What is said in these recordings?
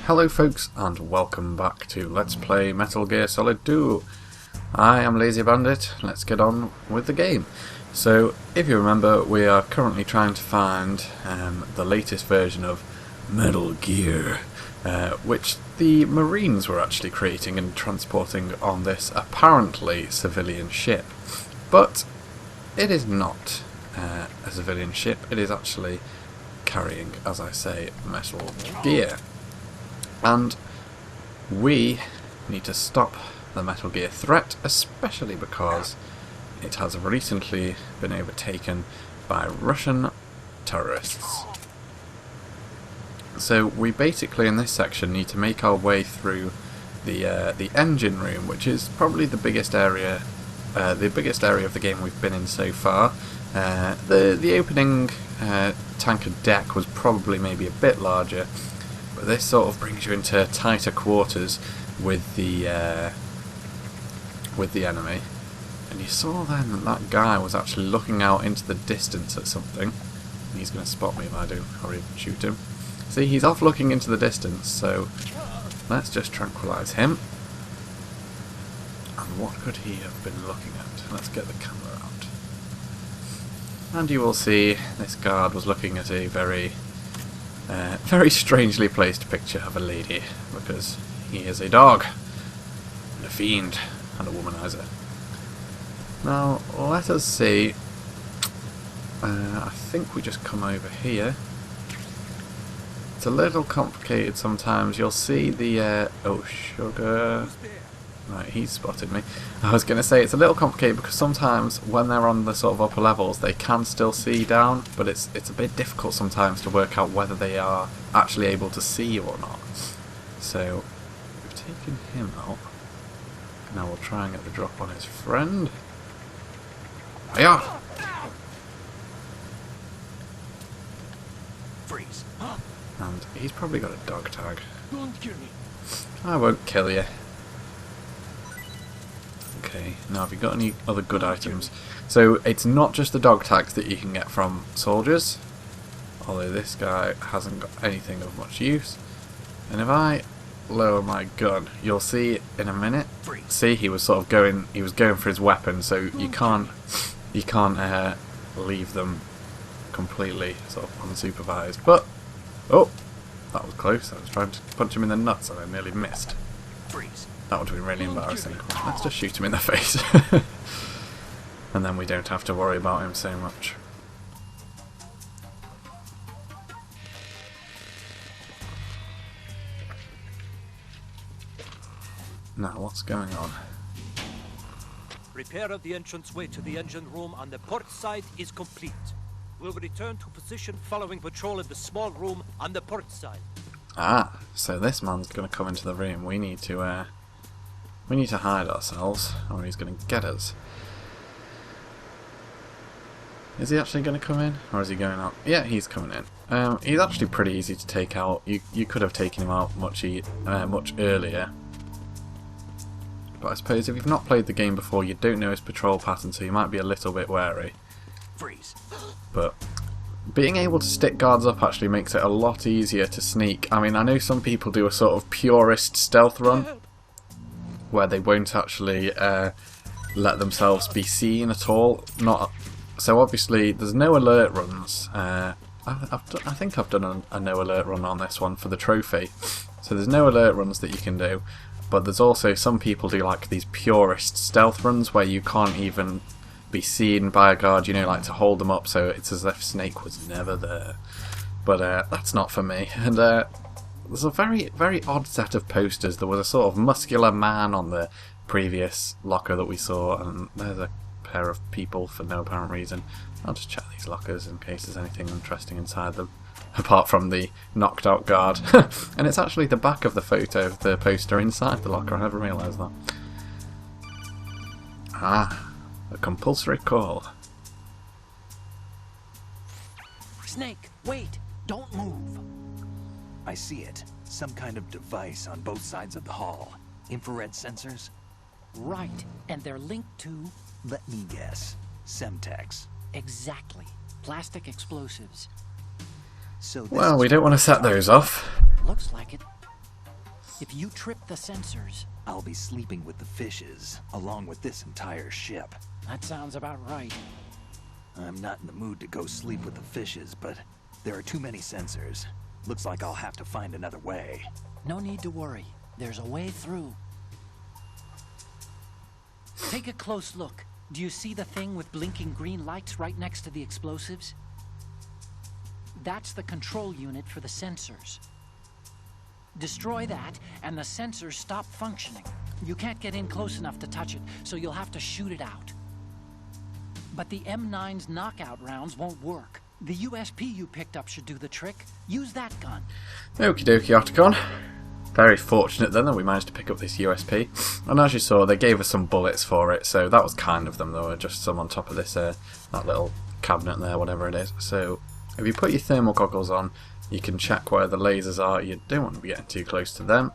Hello folks and welcome back to Let's Play Metal Gear Solid 2. I am LazierBandit, let's get on with the game. So, if you remember, we are currently trying to find the latest version of Metal Gear, which the Marines were actually creating and transporting on this apparently civilian ship. But it is not a civilian ship, it is actually carrying, as I say, Metal Gear. And we need to stop the Metal Gear threat, especially because it has recently been overtaken by Russian terrorists. So we basically in this section need to make our way through the engine room, which is probably the biggest area of the game we've been in so far. The opening tanker deck was probably maybe a bit larger. But this sort of brings you into tighter quarters with the enemy. And you saw then that that guy was actually looking out into the distance at something. And he's going to spot me if I do, or even shoot him. See, he's off looking into the distance, so let's just tranquilise him. And what could he have been looking at? Let's get the camera out. And you will see this guard was looking at a very strangely placed picture of a lady, because he is a dog, and a fiend, and a womanizer. Now, let us see. I think we just come over here. It's a little complicated sometimes. You'll see the... oh, sugar... Right, he's spotted me. I was going to say it's a little complicated because sometimes when they're on the sort of upper levels they can still see down, but it's a bit difficult sometimes to work out whether they are actually able to see you or not. So we've taken him out. Now we'll try and get the drop on his friend. Hiya! Freeze. And he's probably got a dog tag. Don't kill me. I won't kill you. Okay, now have you got any other good items? So it's not just the dog tags that you can get from soldiers, although this guy hasn't got anything of much use. And if I lower my gun, you'll see in a minute. See, he was sort of going for his weapon, so you can't leave them completely sort of unsupervised. But oh, that was close. I was trying to punch him in the nuts and I nearly missed. Freeze. That would have been really embarrassing. Let's just shoot him in the face. And then we don't have to worry about him so much. Now, what's going on? Repair of the entranceway to the engine room on the port side is complete. We'll return to position following patrol in the small room on the port side. Ah, so this man's going to come into the room. We need to hide ourselves, or he's going to get us. Is he actually going to come in, or is he going out? Yeah, he's coming in. He's actually pretty easy to take out. You could have taken him out much earlier. But I suppose if you've not played the game before, you don't know his patrol pattern, so you might be a little bit wary. Freeze. But being able to stick guards up actually makes it a lot easier to sneak. I mean, I know some people do a sort of purist stealth run, where they won't actually let themselves be seen at all. So obviously there's no alert runs. I think I've done a no alert run on this one for the trophy. So there's no alert runs that you can do, but there's also some people do like these purist stealth runs where you can't even be seen by a guard, you know, like to hold them up so it's as if Snake was never there. But that's not for me. And there's a very, very odd set of posters. There was a sort of muscular man on the previous locker that we saw, and there's a pair of people for no apparent reason. I'll just check these lockers in case there's anything interesting inside them, apart from the knocked out guard. And it's actually the back of the photo of the poster inside the locker. I never realised that. Ah, a compulsory call. Snake, wait! Don't move! I see it. Some kind of device on both sides of the hall. Infrared sensors? Right, and they're linked to... Let me guess. Semtex. Exactly. Plastic explosives. So Well, we don't want to set those off. Looks like it. If you trip the sensors... I'll be sleeping with the fishes, along with this entire ship. That sounds about right. I'm not in the mood to go sleep with the fishes, but there are too many sensors. Looks like I'll have to find another way. No need to worry. There's a way through. Take a close look. Do you see the thing with blinking green lights right next to the explosives? That's the control unit for the sensors. Destroy that, and the sensors stop functioning. You can't get in close enough to touch it, so you'll have to shoot it out. But the M9's knockout rounds won't work. The USP you picked up should do the trick. Use that gun. Okie dokie, Octagon. Very fortunate then that we managed to pick up this USP. And as you saw, they gave us some bullets for it, so that was kind of them. There were just some on top of this, that little cabinet there, whatever it is. So if you put your thermal goggles on, you can check where the lasers are. You don't want to be getting too close to them.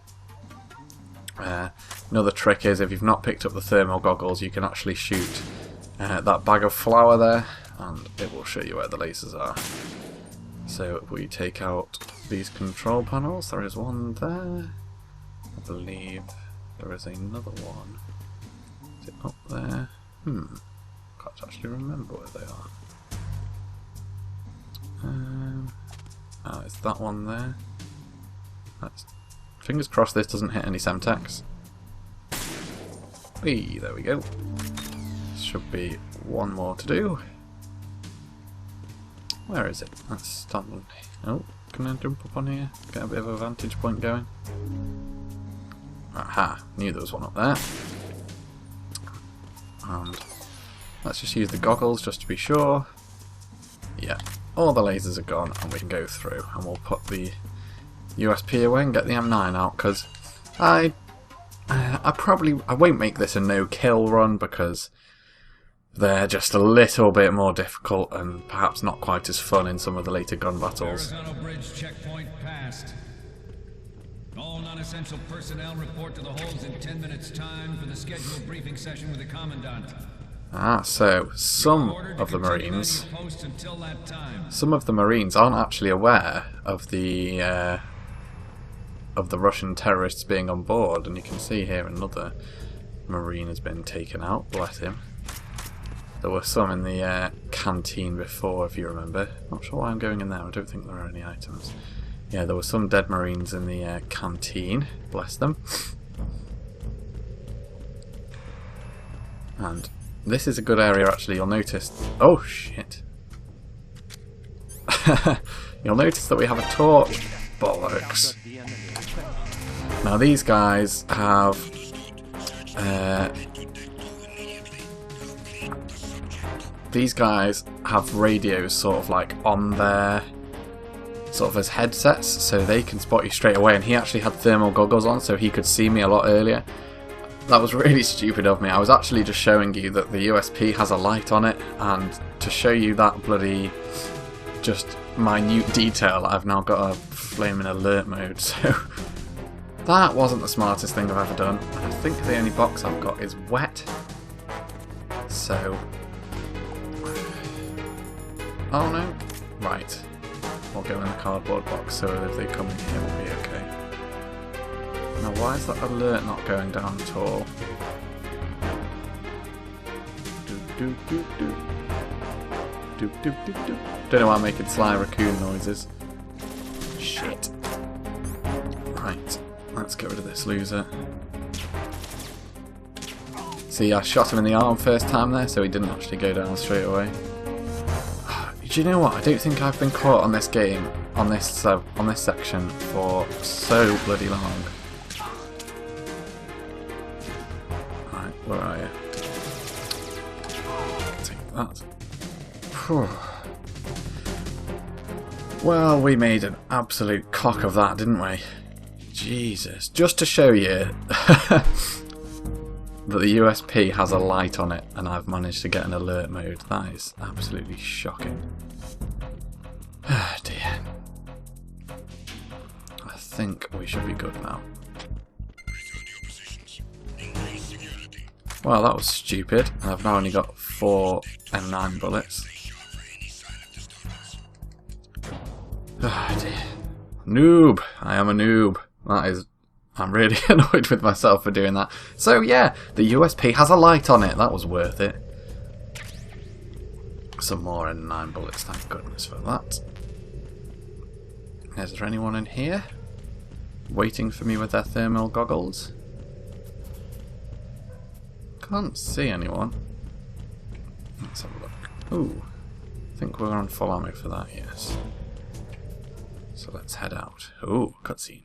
Another trick is, if you've not picked up the thermal goggles, you can actually shoot that bag of flour there, and it will show you where the lasers are. So if we take out these control panels, there is one there. I believe there is another one. Is it up there? Can't actually remember where they are. It's that one there. Fingers crossed this doesn't hit any Semtex. Whee, there we go. Should be one more to do. Where is it? That's starting. Oh, can I jump up on here? Get a bit of a vantage point going. Aha, knew there was one up there. And let's just use the goggles just to be sure. Yeah, all the lasers are gone and we can go through. And we'll put the USP away and get the M9 out, because I won't make this a no-kill run, because they're just a little bit more difficult and perhaps not quite as fun in some of the later gun battles. Arizona Bridge checkpoint passed. All non-essential personnel report to the holds in 10 minutes' time for the scheduled briefing session with the Commandant. So some of the Marines aren't actually aware of the Russian terrorists being on board, and you can see here another Marine has been taken out, bless him. There were some in the canteen before, if you remember. Not sure why I'm going in there, I don't think there are any items. Yeah, there were some dead Marines in the canteen, bless them. And this is a good area actually, you'll notice... Oh shit! You'll notice that we have a torch. Bollocks. Now these guys have... these guys have radios sort of like on their... sort of as headsets, so they can spot you straight away, and he actually had thermal goggles on so he could see me a lot earlier. That was really stupid of me. I was actually just showing you that the USP has a light on it, and to show you that bloody just minute detail, I've now got a flaming alert mode, so that wasn't the smartest thing I've ever done. I think the only box I've got is wet, so... Oh no. Right. We'll go in the cardboard box, so if they come in here we'll be okay. Now why is that alert not going down at all? Don't know why I'm making sly raccoon noises. Shit. Right, let's get rid of this loser. See, I shot him in the arm first time there, so he didn't actually go down straight away. Do you know what? I don't think I've been caught on this game, on this section, for so bloody long. Right, where are you? Take that. Whew. Well, we made an absolute cock of that, didn't we? Jesus. Just to show you that the USP has a light on it and I've managed to get an alert mode. That is absolutely shocking. Ah, dear. I think we should be good now. Well, that was stupid. I've now only got 4 M9 bullets. Ah, dear. Noob! I am a noob. That is I'm really annoyed with myself for doing that. So yeah, the USP has a light on it. That was worth it. Some more N9 bullets, thank goodness for that. Is there anyone in here? Waiting for me with their thermal goggles? Can't see anyone. Let's have a look. Ooh, I think we're on full ammo for that, yes. So let's head out. Ooh, cutscene.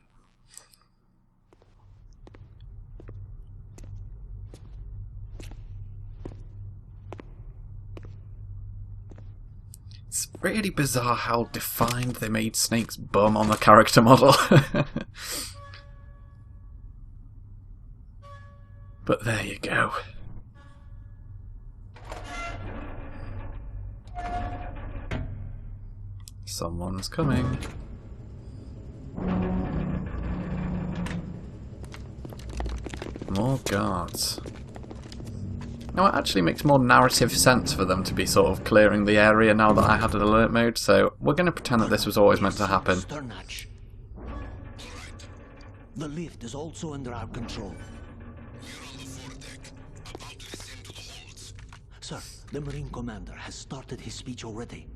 It's really bizarre how defined they made Snake's bum on the character model. But there you go. Someone's coming. More guards. Now it actually makes more narrative sense for them to be sort of clearing the area now that I had an alert mode, so we're going to pretend that this was always meant to happen. Sternatch. The lift is also under our control. Sir, the Marine Commander has started his speech already.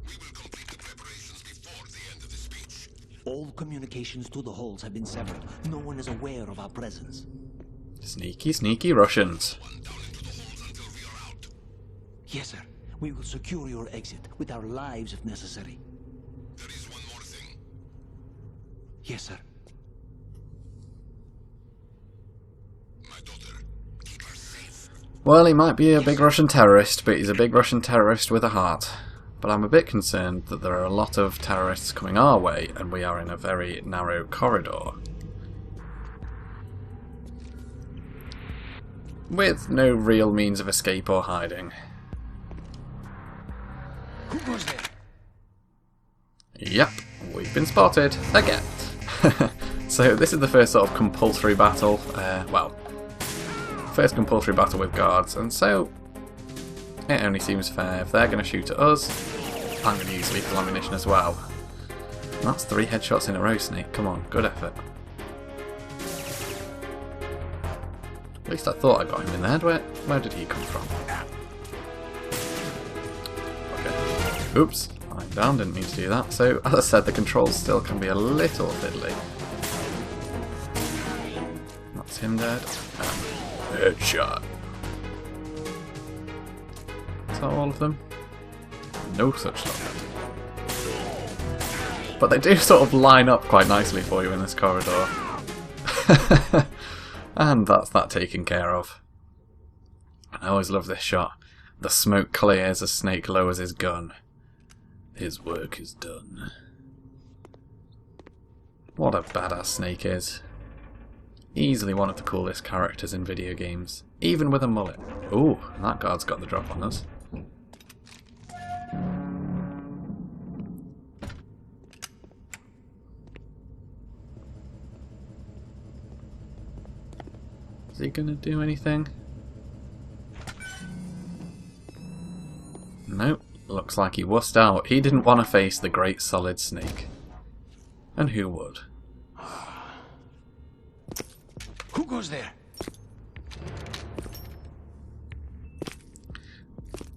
We will complete the preparations before the end of the speech. All communications to the halls have been severed. No one is aware of our presence. Sneaky, sneaky Russians. One down into the halls until we are out. Yes, sir. We will secure your exit with our lives if necessary. There is one more thing. Yes, sir. My daughter, keep her safe. Well, he might be a big Russian terrorist, but he's a big Russian terrorist with a heart. But I'm a bit concerned that there are a lot of terrorists coming our way, and we are in a very narrow corridor. With no real means of escape or hiding. Who goes there? Yep, we've been spotted again. So this is the first sort of compulsory battle. First compulsory battle with guards, and so it only seems fair. If they're going to shoot at us, I'm going to use lethal ammunition as well. And that's 3 headshots in a row, Snake. Come on, good effort. At least I thought I got him in there. Where did he come from? Okay. Oops, I'm down, didn't mean to do that. So, as I said, the controls still can be a little fiddly. That's him dead. Headshot. Is that all of them? No such luck. But they do sort of line up quite nicely for you in this corridor. And that's that taken care of. I always love this shot. The smoke clears as Snake lowers his gun. His work is done. What a badass Snake is. Easily one of the coolest characters in video games. Even with a mullet. Ooh, that guard's got the drop on us. Is he gonna do anything? Nope, looks like he wussed out. He didn't want to face the great solid Snake. And who would? Who goes there?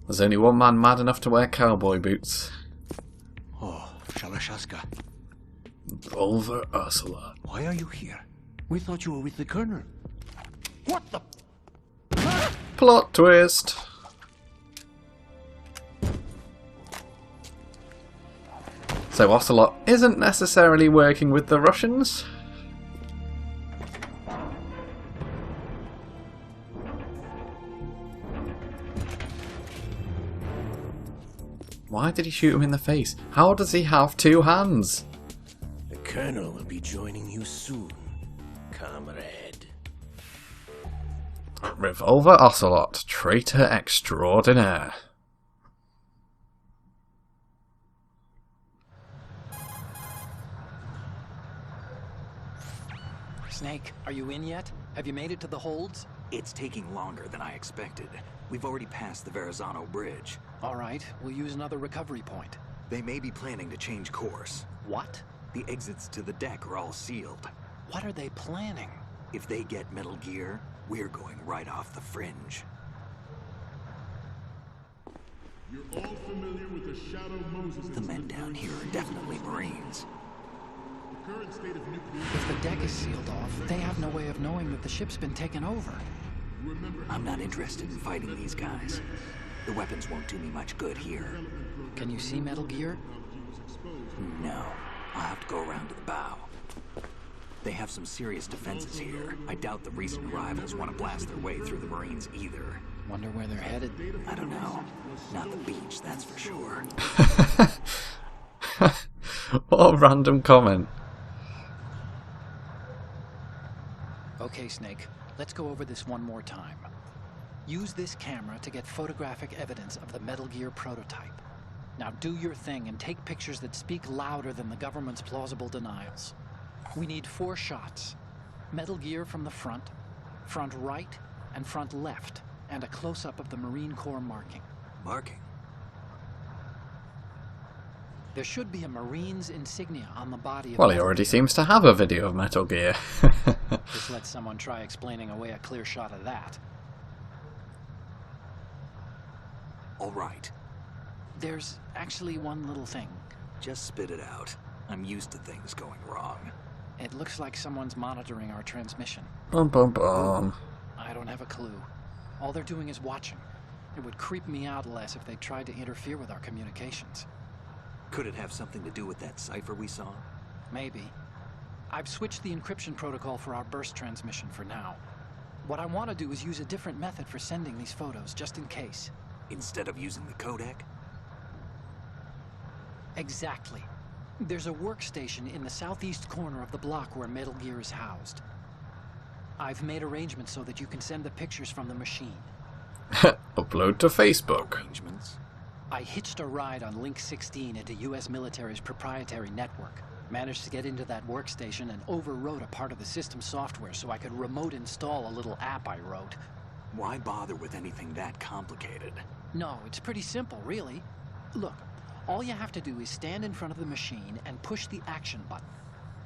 There's only one man mad enough to wear cowboy boots. Oh, Shalashaska. Volver Ursula. Why are you here? We thought you were with the Colonel. What the? Plot twist! So Ocelot isn't necessarily working with the Russians? Why did he shoot him in the face? How does he have 2 hands? The Colonel will be joining you soon, comrade. Revolver Ocelot, traitor extraordinaire. Snake, are you in yet? Have you made it to the holds? It's taking longer than I expected. We've already passed the Verrazano Bridge. All right, we'll use another recovery point. They may be planning to change course. What? The exits to the deck are all sealed. What are they planning? If they get Metal Gear, we're going right off the fringe. You're all familiar with the Shadow Moses. The men down here are definitely Marines. The current state of nuclear. If the deck is sealed off, they have no way of knowing that the ship's been taken over. I'm not interested in fighting these guys. The weapons won't do me much good here. Can you see Metal Gear? No. I'll have to go around to the bow. They have some serious defenses here. I doubt the recent arrivals want to blast their way through the Marines either. Wonder where they're headed. I don't know. Not the beach, that's for sure. What a random comment. Okay, Snake. Let's go over this one more time. Use this camera to get photographic evidence of the Metal Gear prototype. Now do your thing and take pictures that speak louder than the government's plausible denials. We need 4 shots. Metal Gear from the front, front right, and front left, and a close-up of the Marine Corps marking. Marking? There should be a Marine's insignia on the body of Well, he Metal already Gear. seems to have a video of Metal Gear. Just let someone try explaining away a clear shot of that. All right. There's actually one little thing. Just spit it out. I'm used to things going wrong. It looks like someone's monitoring our transmission. Bum bum bum. I don't have a clue. All they're doing is watching. It would creep me out less if they tried to interfere with our communications. Could it have something to do with that cipher we saw? Maybe. I've switched the encryption protocol for our burst transmission for now. What I want to do is use a different method for sending these photos, just in case. Instead of using the codec? Exactly. There's a workstation in the southeast corner of the block where Metal Gear is housed. I've made arrangements so that you can send the pictures from the machine. Upload to Facebook. Arrangements? I hitched a ride on Link 16 into U.S. military's proprietary network. Managed to get into that workstation and overwrote a part of the system software so I could remote install a little app I wrote. Why bother with anything that complicated? No, it's pretty simple, really. Look, all you have to do is stand in front of the machine and push the action button.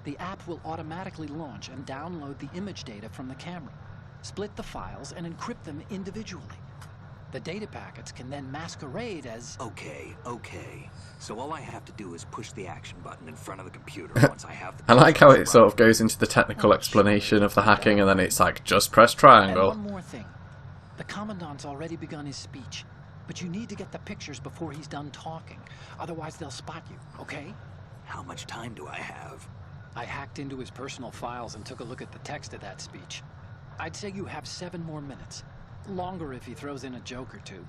The app will automatically launch and download the image data from the camera, split the files, and encrypt them individually. The data packets can then masquerade as... Okay. So all I have to do is push the action button in front of the computer once I have the... I like how it sort of goes into the technical explanation of the hacking and then it's like, just press And triangle. one more thing. The Commandant's already begun his speech, but you need to get the pictures before he's done talking. Otherwise they'll spot you, okay? How much time do I have? I hacked into his personal files and took a look at the text of that speech. I'd say you have 7 more minutes. Longer if he throws in a joke or two.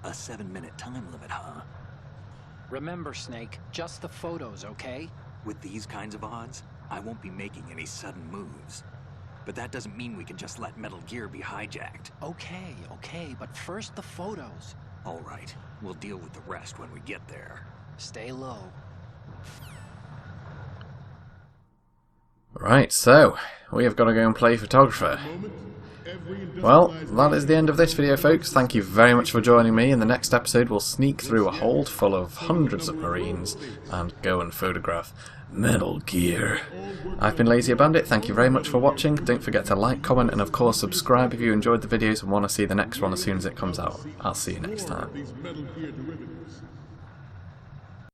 A 7-minute time limit, huh? Remember, Snake, just the photos, okay? With these kinds of odds, I won't be making any sudden moves. But that doesn't mean we can just let Metal Gear be hijacked. Okay, but first the photos. All right, we'll deal with the rest when we get there. Stay low. Right, so, we have got to go and play photographer. Well, that is the end of this video, folks. Thank you very much for joining me. In the next episode, we'll sneak through a hold full of hundreds of Marines and go and photograph Metal Gear. I've been LazierBandit. Thank you very much for watching. Don't forget to like, comment, and of course subscribe if you enjoyed the videos and want to see the next one as soon as it comes out. I'll see you next time.